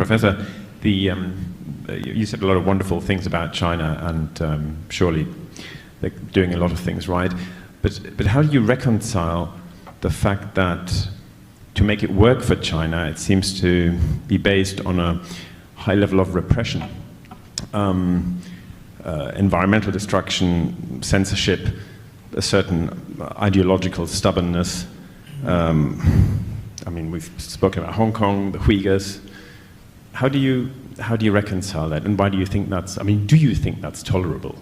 Professor, you said a lot of wonderful things about China, and surely they're doing a lot of things right. But how do you reconcile the fact that to make it work for China, it seems to be based on a high level of repression, environmental destruction, censorship, a certain ideological stubbornness? I mean, we've spoken about Hong Kong, the Uyghurs. How do you reconcile that, and why do you think that's? I mean, do you think that's tolerable?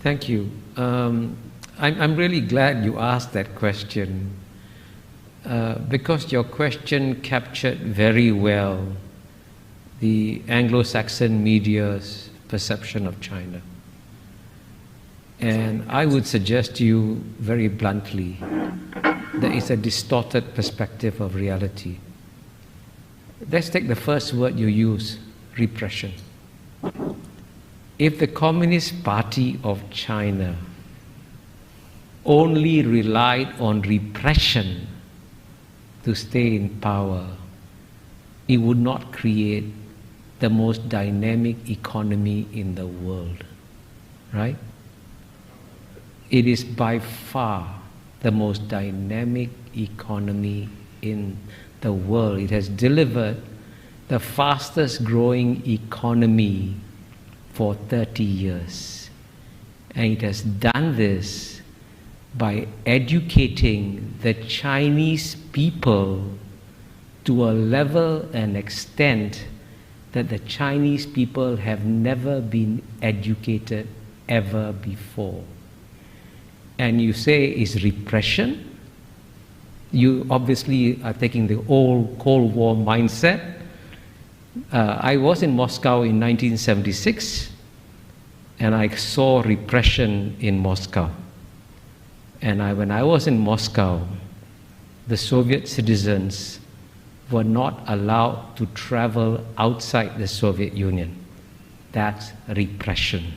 Thank you. I'm really glad you asked that question, because your question captured very well the Anglo-Saxon media's perception of China. And I would suggest to you very bluntly that it's a distorted perspective of reality. Let's take the first word you use, repression. If the Communist Party of China only relied on repression to stay in power, it would not create the most dynamic economy in the world, right? It is by far the most dynamic economy in the world. It has delivered the fastest growing economy for 30 years. And it has done this by educating the Chinese people to a level and extent that the Chinese people have never been educated ever before. And you say it's repression. You obviously are taking the old Cold War mindset. I was in Moscow in 1976, and I saw repression in Moscow. And when I was in Moscow, the Soviet citizens were not allowed to travel outside the Soviet Union. That's repression.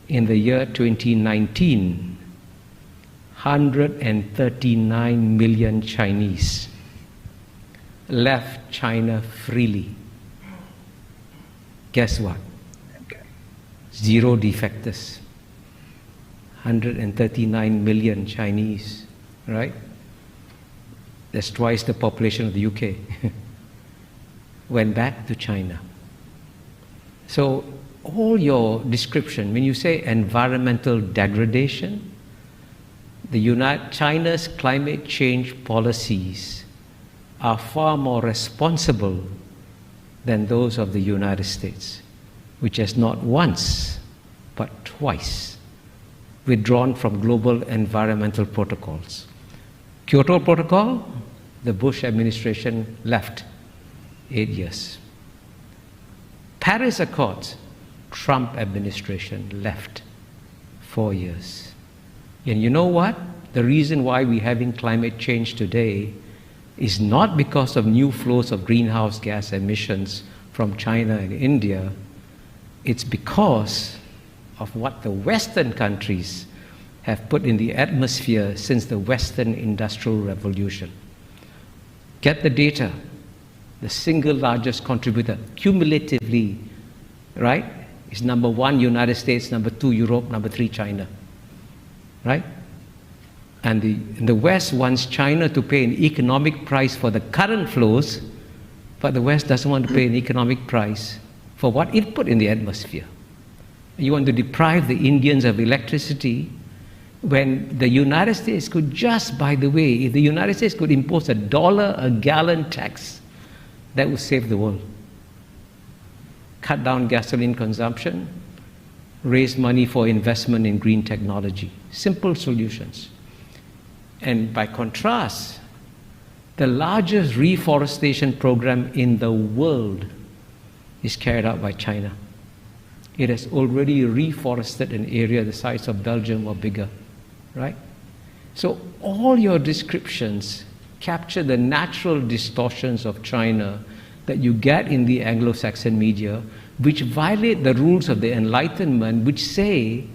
In the year 2019, 139 million Chinese left China freely. Guess what? Zero defectors. 139 million Chinese, right? That's twice the population of the UK. Went back to China. So all your description, when you say environmental degradation, China's climate change policies are far more responsible than those of the United States, which has not once, but twice withdrawn from global environmental protocols. Kyoto Protocol, the Bush administration left 8 years. Paris Accords, Trump administration left 4 years. And you know what? The reason why we're having climate change today is not because of new flows of greenhouse gas emissions from China and India. It's because of what the Western countries have put in the atmosphere since the Western Industrial Revolution. Get the data. The single largest contributor, cumulatively, right, is number 1, United States, number 2, Europe, number 3, China. Right? And the West wants China to pay an economic price for the current flows, but the West doesn't want to pay an economic price for what it put in the atmosphere. You want to deprive the Indians of electricity when the United States could just, by the way, if the United States could impose $1 a gallon tax, that would save the world. Cut down gasoline consumption, raise money for investment in green technology. Simple solutions. And by contrast, the largest reforestation program in the world is carried out by China. It has already reforested an area the size of Belgium or bigger, right? So all your descriptions capture the natural distortions of China that you get in the Anglo-Saxon media, which violate the rules of the Enlightenment, which say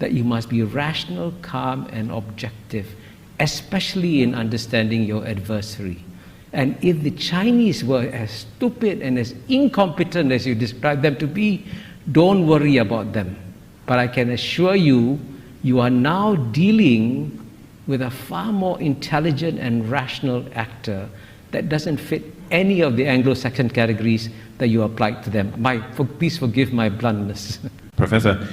that you must be rational, calm, and objective, especially in understanding your adversary. And if the Chinese were as stupid and as incompetent as you describe them to be, don't worry about them. But I can assure you, you are now dealing with a far more intelligent and rational actor that doesn't fit any of the Anglo-Saxon categories that you applied to them. Please forgive my bluntness. Professor,